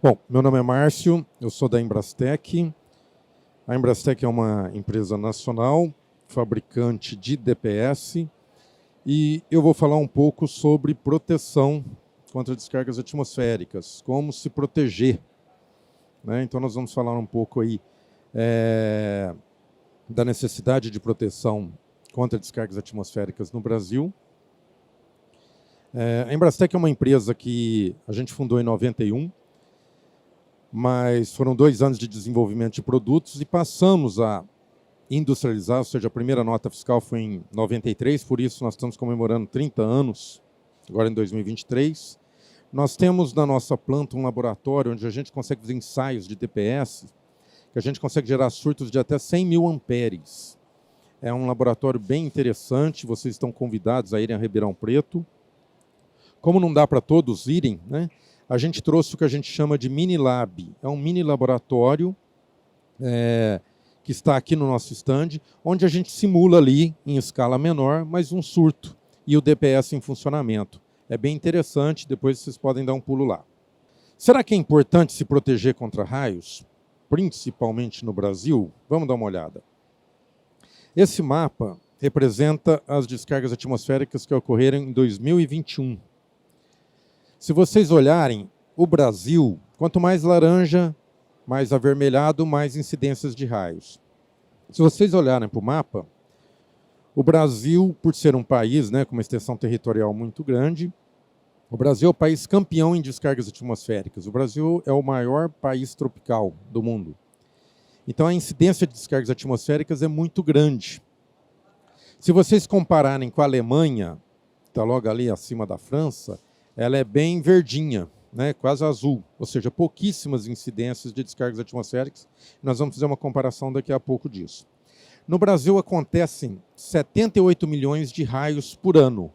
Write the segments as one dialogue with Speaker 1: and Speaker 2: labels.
Speaker 1: Bom, meu nome é Márcio, eu sou da Embrastec. A Embrastec é uma empresa nacional, fabricante de DPS, e eu vou falar um pouco sobre proteção contra descargas atmosféricas, como se proteger, né? Então nós vamos falar um pouco aí da necessidade de proteção contra descargas atmosféricas no Brasil. A Embrastec é uma empresa que a gente fundou em 91, mas foram 2 anos de desenvolvimento de produtos e passamos a industrializar, ou seja, a primeira nota fiscal foi em 93, por isso nós estamos comemorando 30 anos, agora em 2023. Nós temos na nossa planta um laboratório onde a gente consegue fazer ensaios de DPS, que a gente consegue gerar surtos de até 100 mil amperes. É um laboratório bem interessante, vocês estão convidados a irem a Ribeirão Preto. Como não dá para todos irem, né? A gente trouxe o que a gente chama de mini lab. É um mini laboratório que está aqui no nosso stand, onde a gente simula ali, em escala menor, mas um surto e o DPS em funcionamento. É bem interessante, depois vocês podem dar um pulo lá. Será que é importante se proteger contra raios, principalmente no Brasil? Vamos dar uma olhada. Esse mapa representa as descargas atmosféricas que ocorreram em 2021. Se vocês olharem, o Brasil, quanto mais laranja, mais avermelhado, mais incidências de raios. Se vocês olharem para o mapa, o Brasil, por ser um país, né, com uma extensão territorial muito grande, o Brasil é o país campeão em descargas atmosféricas. O Brasil é o maior país tropical do mundo. Então a incidência de descargas atmosféricas é muito grande. Se vocês compararem com a Alemanha, que está logo ali acima da França, ela é bem verdinha, né, quase azul, ou seja, pouquíssimas incidências de descargas atmosféricas. Nós vamos fazer uma comparação daqui a pouco disso. No Brasil acontecem 78 milhões de raios por ano.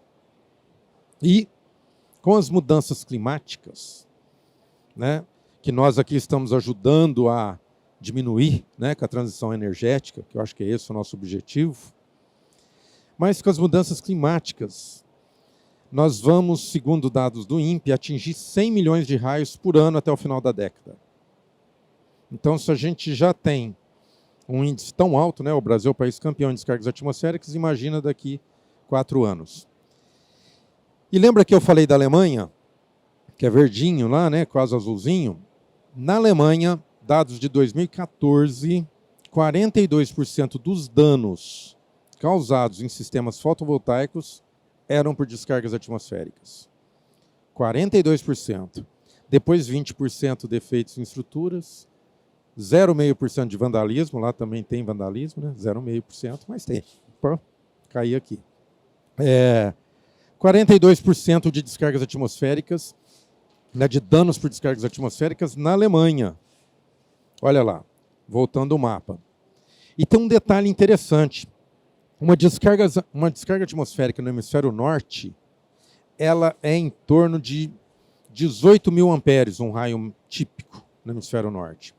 Speaker 1: E com as mudanças climáticas, né, que nós aqui estamos ajudando a diminuir, né, com a transição energética, que eu acho que é esse o nosso objetivo, mas com as mudanças climáticas, nós vamos, segundo dados do INPE, atingir 100 milhões de raios por ano até o final da década. Então, se a gente já tem um índice tão alto, né, o Brasil é o país campeão em descargas atmosféricas, imagina daqui 4 anos. E lembra que eu falei da Alemanha, que é verdinho lá, né, quase azulzinho? Na Alemanha, dados de 2014, 42% dos danos causados em sistemas fotovoltaicos eram por descargas atmosféricas. 42%. Depois 20% de defeitos em estruturas, 0,5% de vandalismo, lá também tem vandalismo, né? 0,5%, mas tem. Pô, caí aqui. 42% de descargas atmosféricas, né, de danos por descargas atmosféricas na Alemanha. Olha lá, voltando ao mapa. E tem um detalhe interessante. Uma descarga atmosférica no hemisfério norte, ela é em torno de 18 mil amperes, um raio típico no hemisfério norte.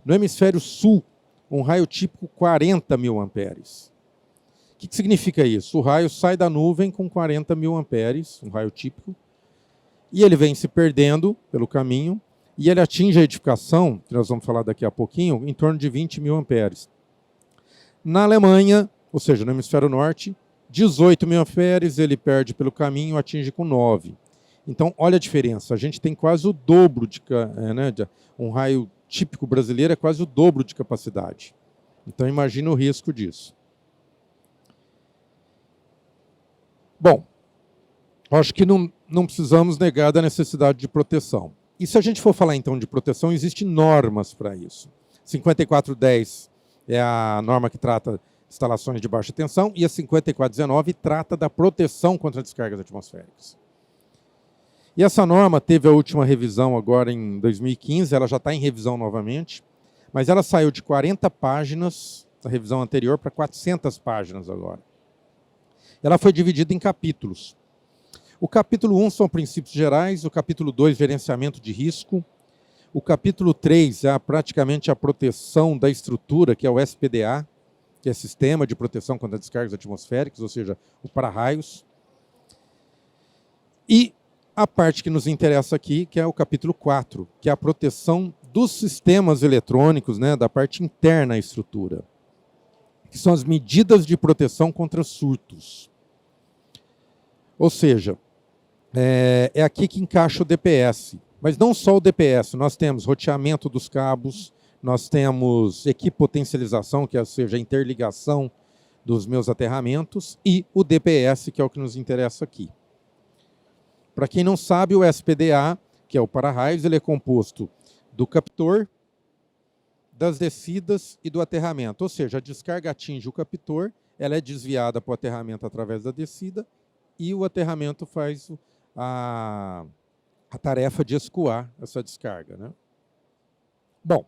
Speaker 1: No hemisfério sul, um raio típico 40 mil amperes. O que significa isso? O raio sai da nuvem com 40 mil amperes, um raio típico, e ele vem se perdendo pelo caminho, e ele atinge a edificação, que nós vamos falar daqui a pouquinho, em torno de 20 mil amperes. Na Alemanha, ou seja, no hemisfério norte, 18 mil amperes, ele perde pelo caminho, atinge com 9. Então, olha a diferença. A gente tem quase o dobro um raio típico brasileiro é quase o dobro de capacidade. Então, imagina o risco disso. Bom, acho que não precisamos negar da necessidade de proteção. E se a gente for falar, então, de proteção, existem normas para isso. 5410 é a norma que trata instalações de baixa tensão, e a 5419 trata da proteção contra descargas atmosféricas. E essa norma teve a última revisão agora em 2015, ela já está em revisão novamente, mas ela saiu de 40 páginas, da revisão anterior, para 400 páginas agora. Ela foi dividida em capítulos. O capítulo 1 são princípios gerais, o capítulo 2, gerenciamento de risco, o capítulo 3 é praticamente a proteção da estrutura, que é o SPDA, que é Sistema de Proteção contra Descargas Atmosféricas, ou seja, o para-raios. E a parte que nos interessa aqui, que é o capítulo 4, que é a proteção dos sistemas eletrônicos, né, da parte interna da estrutura, que são as medidas de proteção contra surtos. Ou seja, é aqui que encaixa o DPS. Mas não só o DPS, nós temos roteamento dos cabos, nós temos equipotencialização, que é, ou seja, a interligação dos meus aterramentos, e o DPS, que é o que nos interessa aqui. Para quem não sabe, o SPDA, que é o para-raios, ele é composto do captor, das descidas e do aterramento. Ou seja, a descarga atinge o captor, ela é desviada para o aterramento através da descida, e o aterramento faz a tarefa de escoar essa descarga, né? Bom,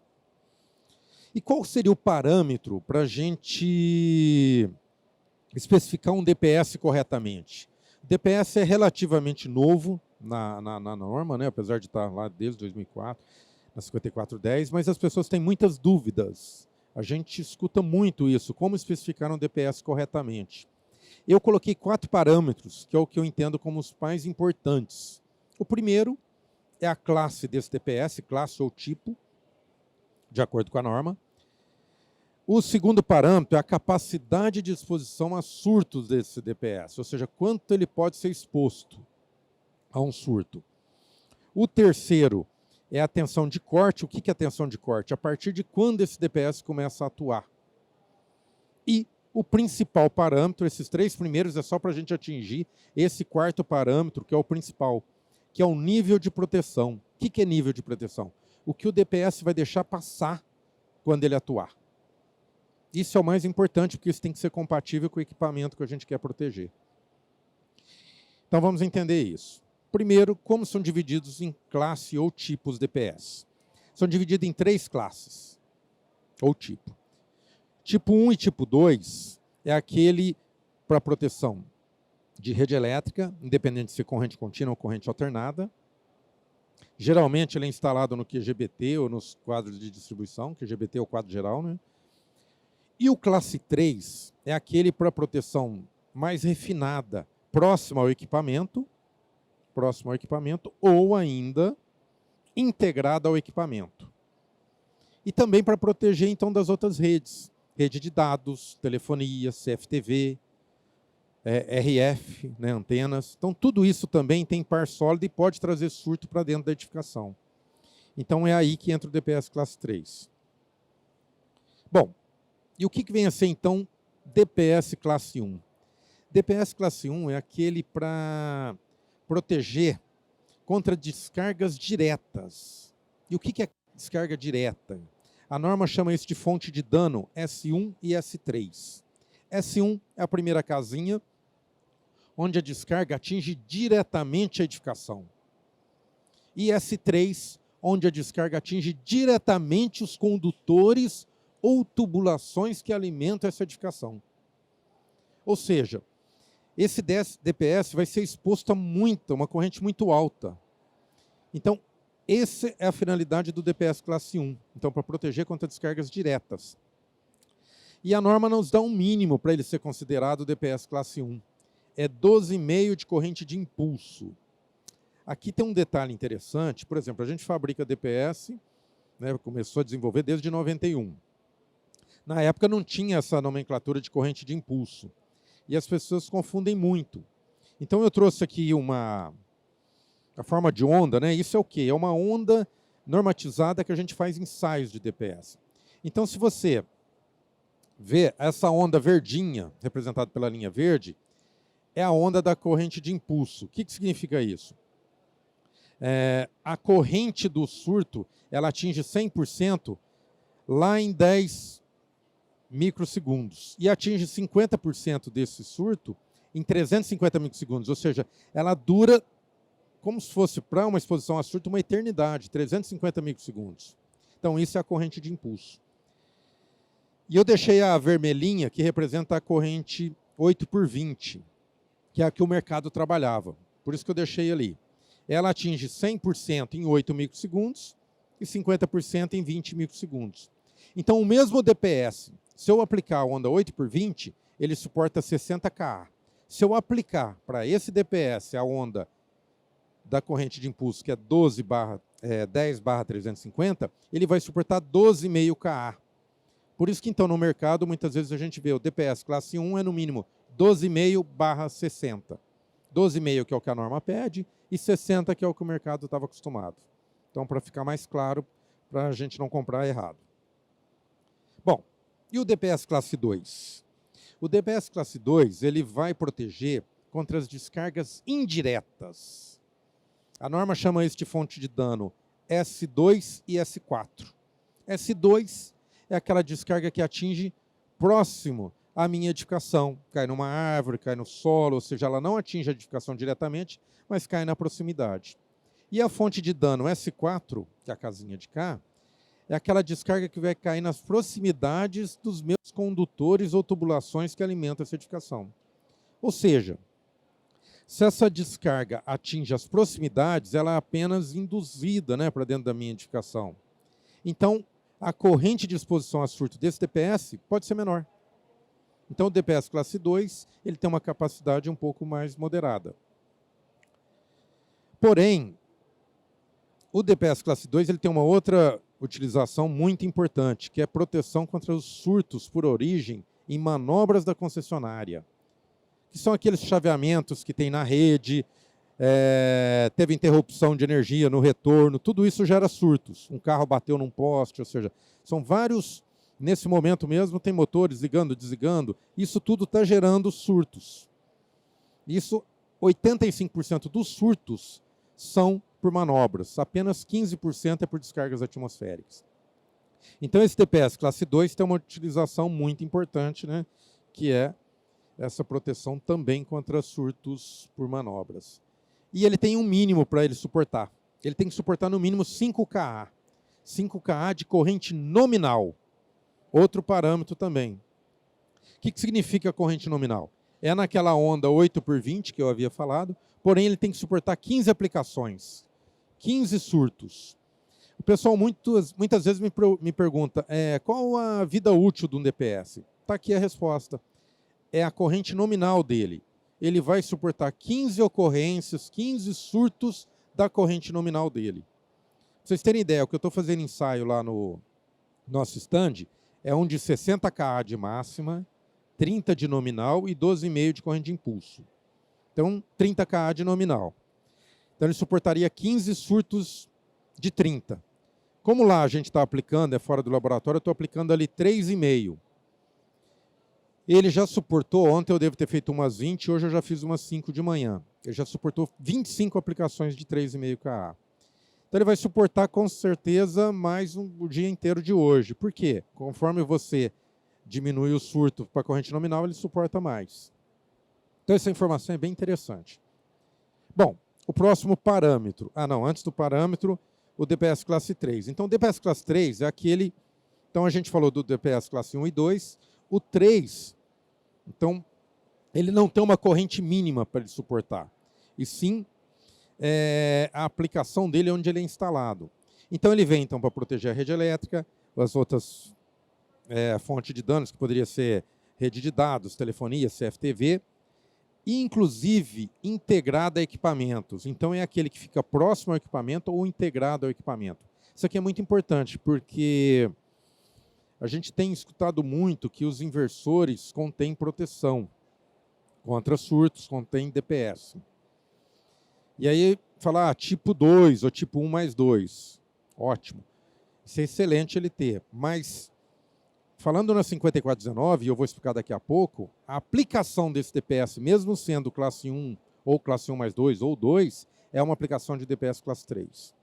Speaker 1: e qual seria o parâmetro para a gente especificar um DPS corretamente? O DPS é relativamente novo na norma, né? Apesar de estar lá desde 2004, na 5410, mas as pessoas têm muitas dúvidas. A gente escuta muito isso, como especificar um DPS corretamente. Eu coloquei 4 parâmetros, que é o que eu entendo como os mais importantes. O primeiro é a classe desse DPS, classe ou tipo, de acordo com a norma. O segundo parâmetro é a capacidade de exposição a surtos desse DPS, ou seja, quanto ele pode ser exposto a um surto. O terceiro é a tensão de corte. O que é a tensão de corte? A partir de quando esse DPS começa a atuar. E o principal parâmetro, esses 3 primeiros, é só para a gente atingir esse 4º parâmetro, que é o principal, que é o nível de proteção. O que é nível de proteção? O que o DPS vai deixar passar quando ele atuar. Isso é o mais importante, porque isso tem que ser compatível com o equipamento que a gente quer proteger. Então vamos entender isso. Primeiro, como são divididos em classe ou tipos DPS? São divididos em 3 classes, ou tipo. Tipo 1 e tipo 2 é aquele para proteção de rede elétrica, independente de ser corrente contínua ou corrente alternada. Geralmente ele é instalado no QGBT ou nos quadros de distribuição, QGBT é o quadro geral, né? E o classe 3 é aquele para proteção mais refinada, próxima ao equipamento, ou ainda integrada ao equipamento. E também para proteger, então, das outras redes. Rede de dados, telefonia, CFTV, RF, né, antenas. Então, tudo isso também tem par sólido e pode trazer surto para dentro da edificação. Então, é aí que entra o DPS classe 3. Bom, e o que vem a ser, então, DPS classe 1? DPS classe 1 é aquele para proteger contra descargas diretas. E o que é descarga direta? A norma chama isso de fonte de dano S1 e S3. S1 é a primeira casinha, onde a descarga atinge diretamente a edificação. E S3, onde a descarga atinge diretamente os condutores ou tubulações que alimentam essa edificação. Ou seja, esse DPS vai ser exposto a uma corrente muito alta. Então, essa é a finalidade do DPS classe 1. Então, para proteger contra descargas diretas. E a norma nos dá um mínimo para ele ser considerado DPS classe 1. É 12,5 de corrente de impulso. Aqui tem um detalhe interessante. Por exemplo, a gente fabrica DPS, né, começou a desenvolver desde 91. Na época não tinha essa nomenclatura de corrente de impulso. E as pessoas confundem muito. Então eu trouxe aqui a forma de onda, né? Isso é o quê? É uma onda normatizada que a gente faz ensaios de DPS. Então, se você vê essa onda verdinha, representada pela linha verde, é a onda da corrente de impulso. O que significa isso? A corrente do surto, ela atinge 100% lá em 10 microsegundos. E atinge 50% desse surto em 350 microsegundos. Ou seja, ela dura como se fosse para uma exposição a surto uma eternidade, 350 microsegundos. Então, isso é a corrente de impulso. E eu deixei a vermelhinha, que representa a corrente 8x20, que é a que o mercado trabalhava. Por isso que eu deixei ali. Ela atinge 100% em 8 microsegundos e 50% em 20 microsegundos. Então, o mesmo DPS, se eu aplicar a onda 8x20, ele suporta 60 kA. Se eu aplicar para esse DPS a onda da corrente de impulso, que é 10/350, ele vai suportar 12,5 kA. Por isso que, então, no mercado, muitas vezes a gente vê o DPS classe 1 é no mínimo 12,5/60. 12,5 que é o que a norma pede e 60 que é o que o mercado estava acostumado. Então, para ficar mais claro, para a gente não comprar errado. Bom, e o DPS classe 2? O DPS classe 2 ele vai proteger contra as descargas indiretas. A norma chama isso de fonte de dano S2 e S4. S2 é aquela descarga que atinge próximo à minha edificação. Cai numa árvore, cai no solo, ou seja, ela não atinge a edificação diretamente, mas cai na proximidade. E a fonte de dano S4, que é a casinha de cá, é aquela descarga que vai cair nas proximidades dos meus condutores ou tubulações que alimentam essa edificação. Ou seja, se essa descarga atinge as proximidades, ela é apenas induzida, né, para dentro da minha edificação. Então, a corrente de exposição a surto desse DPS pode ser menor. Então, o DPS classe 2 ele tem uma capacidade um pouco mais moderada. Porém, o DPS classe 2 ele tem uma outra utilização muito importante, que é proteção contra os surtos por origem em manobras da concessionária, que são aqueles chaveamentos que tem na rede, teve interrupção de energia no retorno, tudo isso gera surtos. Um carro bateu num poste, ou seja, são vários, nesse momento mesmo, tem motores ligando, desligando, isso tudo está gerando surtos. Isso, 85% dos surtos são por manobras, apenas 15% é por descargas atmosféricas. Então esse DPS classe 2 tem uma utilização muito importante, né, que é essa proteção também contra surtos por manobras. E ele tem um mínimo para ele suportar. Ele tem que suportar no mínimo 5 kA. 5 kA de corrente nominal. Outro parâmetro também. O que significa corrente nominal? É naquela onda 8/20 que eu havia falado, porém ele tem que suportar 15 aplicações, 15 surtos. O pessoal muitas vezes me pergunta, qual a vida útil de um DPS? Está aqui a resposta. É a corrente nominal dele. Ele vai suportar 15 ocorrências, 15 surtos da corrente nominal dele. Pra vocês terem ideia, o que eu estou fazendo ensaio lá no nosso stand é um de 60 kA de máxima, 30 de nominal e 12,5 de corrente de impulso. Então, 30 kA de nominal. Então, ele suportaria 15 surtos de 30. Como lá a gente está aplicando, é fora do laboratório, eu estou aplicando ali 3,5. Ele já suportou, ontem eu devo ter feito umas 20, hoje eu já fiz umas 5 de manhã. Ele já suportou 25 aplicações de 3,5 kA. Então ele vai suportar com certeza mais o dia inteiro de hoje. Por quê? Conforme você diminui o surto para a corrente nominal, ele suporta mais. Então essa informação é bem interessante. Bom, o próximo parâmetro. Antes do parâmetro, o DPS classe 3. Então o DPS classe 3 é aquele... Então a gente falou do DPS classe 1 e 2. O 3... Então, ele não tem uma corrente mínima para ele suportar, e sim a aplicação dele onde ele é instalado. Então, ele vem para proteger a rede elétrica, as outras fontes de danos, que poderia ser rede de dados, telefonia, CFTV, e, inclusive, integrado a equipamentos. Então, é aquele que fica próximo ao equipamento ou integrado ao equipamento. Isso aqui é muito importante, porque... A gente tem escutado muito que os inversores contêm proteção contra surtos, contêm DPS. E aí, falar tipo 2 ou tipo 1+2, ótimo. Isso é excelente ele ter. Mas, falando na 5419, e eu vou explicar daqui a pouco, a aplicação desse DPS, mesmo sendo classe 1 ou classe 1+2 ou 2, é uma aplicação de DPS classe 3.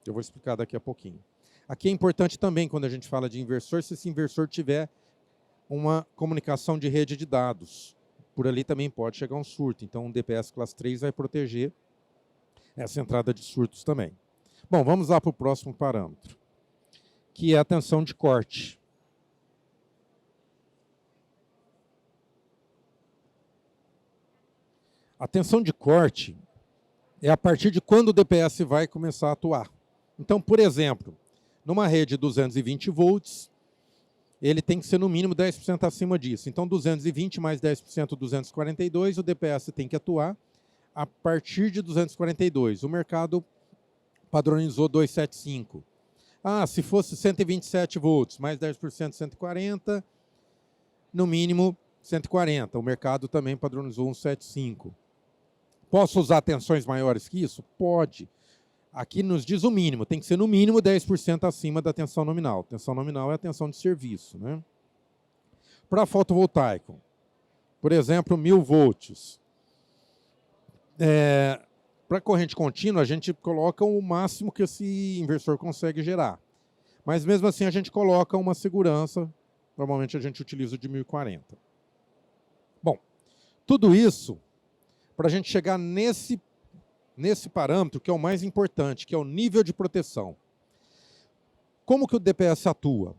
Speaker 1: Eu vou explicar daqui a pouquinho. Aqui é importante também, quando a gente fala de inversor, se esse inversor tiver uma comunicação de rede de dados. Por ali também pode chegar um surto. Então, um DPS classe 3 vai proteger essa entrada de surtos também. Bom, vamos lá para o próximo parâmetro, que é a tensão de corte. A tensão de corte é a partir de quando o DPS vai começar a atuar. Então, por exemplo... Numa rede de 220 volts, ele tem que ser no mínimo 10% acima disso. Então, 220 mais 10%, 242, o DPS tem que atuar a partir de 242. O mercado padronizou 275. Se fosse 127 volts, mais 10%, 140, no mínimo 140. O mercado também padronizou 175. Posso usar tensões maiores que isso? Pode. Aqui nos diz o mínimo, tem que ser no mínimo 10% acima da tensão nominal. Tensão nominal é a tensão de serviço, né? Para fotovoltaico, por exemplo, 1000 volts. Para corrente contínua, a gente coloca o máximo que esse inversor consegue gerar. Mas mesmo assim a gente coloca uma segurança, normalmente a gente utiliza o de 1040. Bom, tudo isso para a gente chegar nesse parâmetro que é o mais importante, que é o nível de proteção. Como que o DPS atua?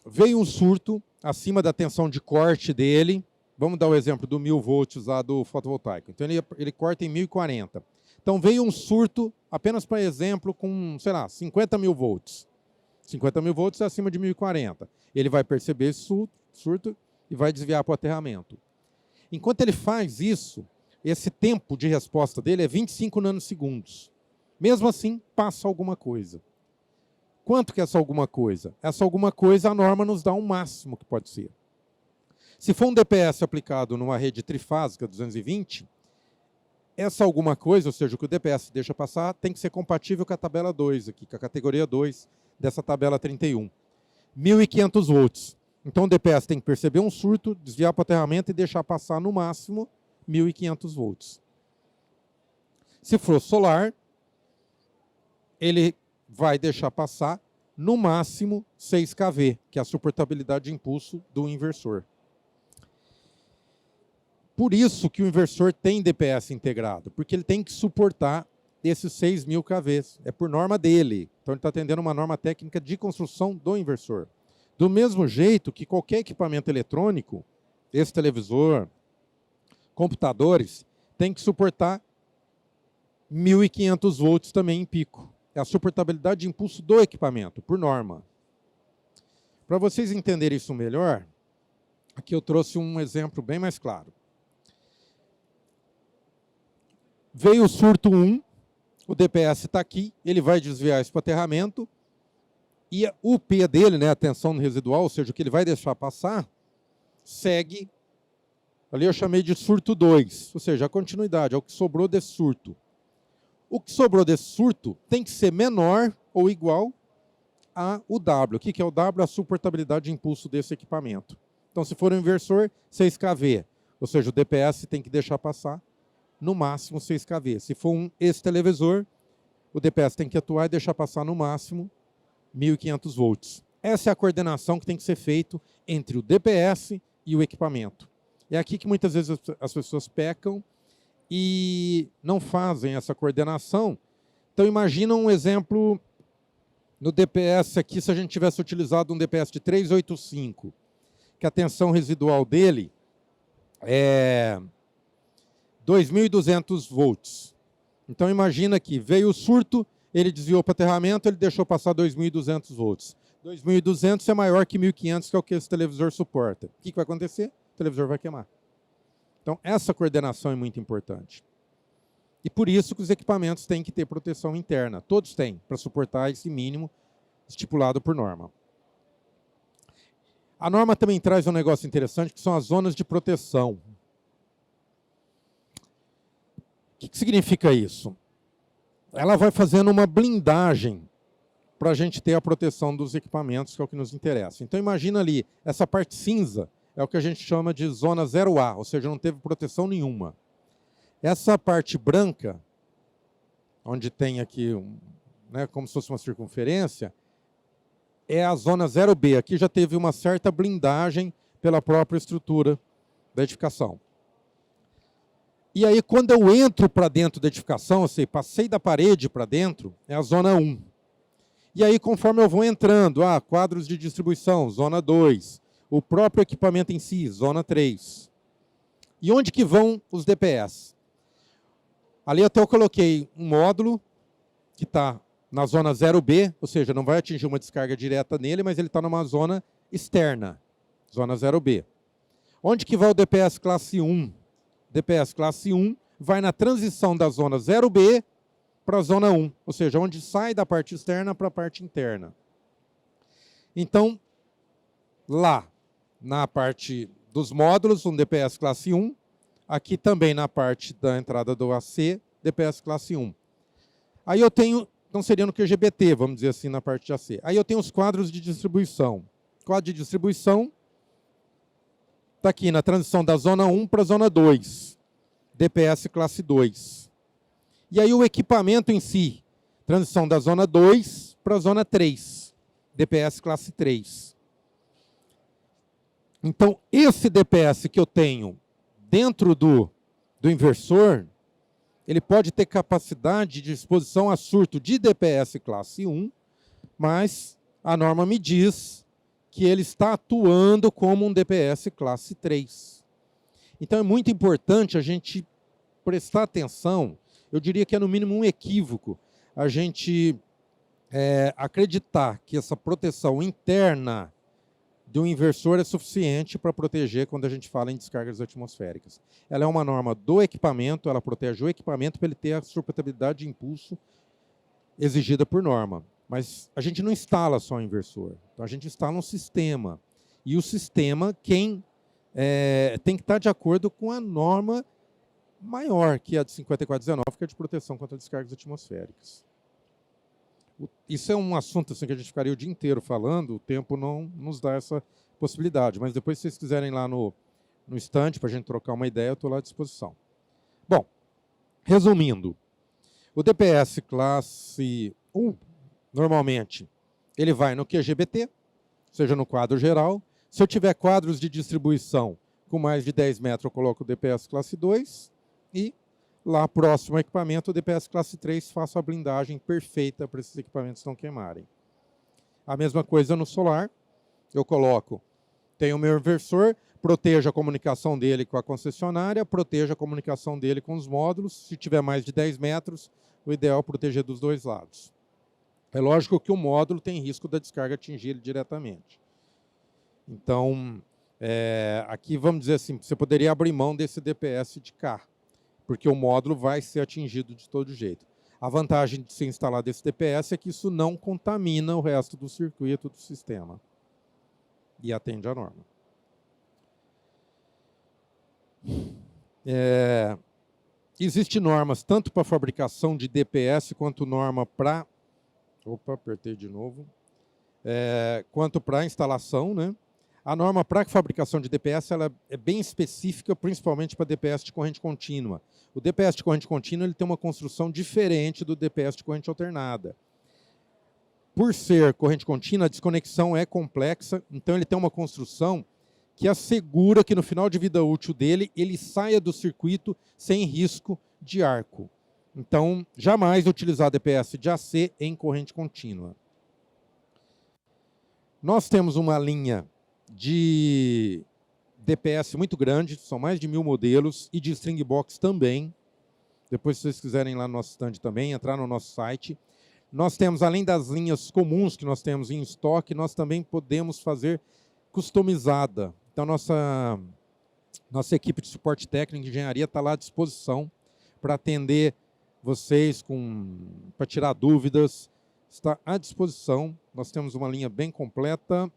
Speaker 1: Veio um surto acima da tensão de corte dele. Vamos dar o exemplo do 1000 volts lá do fotovoltaico. Então ele corta em 1040. Então veio um surto, apenas para exemplo, com, sei lá, 50.000 volts. 50.000 volts é acima de 1040. Ele vai perceber esse surto e vai desviar para o aterramento. Enquanto ele faz isso, esse tempo de resposta dele é 25 nanosegundos. Mesmo assim, passa alguma coisa. Quanto que é essa alguma coisa? Essa alguma coisa, a norma nos dá um máximo que pode ser. Se for um DPS aplicado numa rede trifásica 220, essa alguma coisa, ou seja, o que o DPS deixa passar, tem que ser compatível com a tabela 2 aqui, com a categoria 2 dessa tabela 31. 1.500 volts. Então o DPS tem que perceber um surto, desviar para o aterramento e deixar passar no máximo 1.500 volts. Se for solar, ele vai deixar passar no máximo 6 kV, que é a suportabilidade de impulso do inversor. Por isso que o inversor tem DPS integrado, porque ele tem que suportar esses 6.000 kV. É por norma dele. Então ele está atendendo uma norma técnica de construção do inversor. Do mesmo jeito que qualquer equipamento eletrônico, esse televisor, computadores, tem que suportar 1.500 volts também em pico. É a suportabilidade de impulso do equipamento, por norma. Para vocês entenderem isso melhor, aqui eu trouxe um exemplo bem mais claro. Veio o surto 1, o DPS está aqui, ele vai desviar esse para o aterramento, e o P dele, né, a tensão residual, ou seja, o que ele vai deixar passar, segue, ali eu chamei de surto 2, ou seja, a continuidade, é o que sobrou desse surto. O que sobrou desse surto tem que ser menor ou igual ao W. O que é o W? A suportabilidade de impulso desse equipamento. Então, se for um inversor, 6 kV, ou seja, o DPS tem que deixar passar no máximo 6 kV. Se for esse televisor, o DPS tem que atuar e deixar passar no máximo 1.500 volts. Essa é a coordenação que tem que ser feita entre o DPS e o equipamento. É aqui que muitas vezes as pessoas pecam e não fazem essa coordenação. Então imagina um exemplo no DPS aqui, se a gente tivesse utilizado um DPS de 385, que a tensão residual dele é 2.200 volts. Então imagina que veio o surto, ele desviou para o aterramento, ele deixou passar 2.200 volts. 2.200 é maior que 1.500, que é o que esse televisor suporta. O que vai acontecer? O televisor vai queimar. Então essa coordenação é muito importante. E por isso que os equipamentos têm que ter proteção interna. Todos têm, para suportar esse mínimo estipulado por norma. A norma também traz um negócio interessante, que são as zonas de proteção. O que significa isso? Ela vai fazendo uma blindagem para a gente ter a proteção dos equipamentos, que é o que nos interessa. Então imagina ali, essa parte cinza é o que a gente chama de zona 0A, ou seja, não teve proteção nenhuma. Essa parte branca, onde tem aqui, como se fosse uma circunferência, é a zona 0B. Aqui já teve uma certa blindagem pela própria estrutura da edificação. E aí, quando eu entro para dentro da edificação, ou seja, passei da parede para dentro, é a zona 1. E aí, conforme eu vou entrando, quadros de distribuição, zona 2. O próprio equipamento em si, zona 3. E onde que vão os DPS? Ali até eu coloquei um módulo que está na zona 0B, ou seja, não vai atingir uma descarga direta nele, mas ele está numa zona externa, zona 0B. Onde que vai o DPS classe 1? DPS classe 1 vai na transição da zona 0B para a zona 1, ou seja, onde sai da parte externa para a parte interna. Então, lá na parte dos módulos, um DPS classe 1, aqui também na parte da entrada do AC, DPS classe 1. Aí eu tenho, então seria no QGBT, vamos dizer assim, na parte de AC. Aí eu tenho os quadros de distribuição. Quadro de distribuição está aqui na transição da zona 1 para a zona 2, DPS classe 2. E aí o equipamento em si, transição da zona 2 para a zona 3, DPS classe 3. Então, esse DPS que eu tenho dentro do inversor, ele pode ter capacidade de exposição a surto de DPS classe 1, mas a norma me diz que ele está atuando como um DPS classe 3. Então, é muito importante a gente prestar atenção, eu diria que é no mínimo um equívoco, a gente acreditar que essa proteção interna de um inversor é suficiente para proteger quando a gente fala em descargas atmosféricas. Ela é uma norma do equipamento, ela protege o equipamento para ele ter a suportabilidade de impulso exigida por norma. Mas a gente não instala só o inversor, então a gente instala um sistema. E o sistema, tem que estar de acordo com a norma maior, que é a de 5419, que é de proteção contra descargas atmosféricas. Isso é um assunto assim, que a gente ficaria o dia inteiro falando, o tempo não nos dá essa possibilidade, mas depois, se vocês quiserem ir lá no estande para a gente trocar uma ideia, eu estou lá à disposição. Bom, resumindo, o DPS classe 1, normalmente, ele vai no QGBT, seja no quadro geral. Se eu tiver quadros de distribuição com mais de 10 metros, eu coloco o DPS classe 2 e lá próximo ao equipamento, o DPS classe 3, faço a blindagem perfeita para esses equipamentos não queimarem. A mesma coisa no solar, eu coloco, tenho o meu inversor, protejo a comunicação dele com a concessionária, protejo a comunicação dele com os módulos. Se tiver mais de 10 metros, o ideal é proteger dos dois lados. É lógico que o módulo tem risco da descarga atingir ele diretamente. Então, aqui vamos dizer assim, você poderia abrir mão desse DPS de cá, porque o módulo vai ser atingido de todo jeito. A vantagem de se instalar desse DPS é que isso não contamina o resto do circuito do sistema. E atende à norma. Existem normas tanto para fabricação de DPS, quanto norma para... Opa, apertei de novo. Quanto para instalação, né? A norma para fabricação de DPS ela é bem específica, principalmente para DPS de corrente contínua. O DPS de corrente contínua ele tem uma construção diferente do DPS de corrente alternada. Por ser corrente contínua, a desconexão é complexa, então ele tem uma construção que assegura que no final de vida útil dele, ele saia do circuito sem risco de arco. Então, jamais utilizar DPS de AC em corrente contínua. Nós temos uma linha de DPS muito grande, são mais de 1000 modelos, e de string box também. Depois, se vocês quiserem ir lá no nosso stand também, entrar no nosso site. Nós temos, além das linhas comuns que nós temos em estoque, nós também podemos fazer customizada. Então, nossa equipe de suporte técnico e engenharia está lá à disposição para atender vocês, para tirar dúvidas. Está à disposição. Nós temos uma linha bem completa.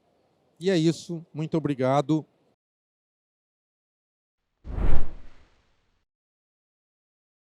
Speaker 1: E é isso. Muito obrigado.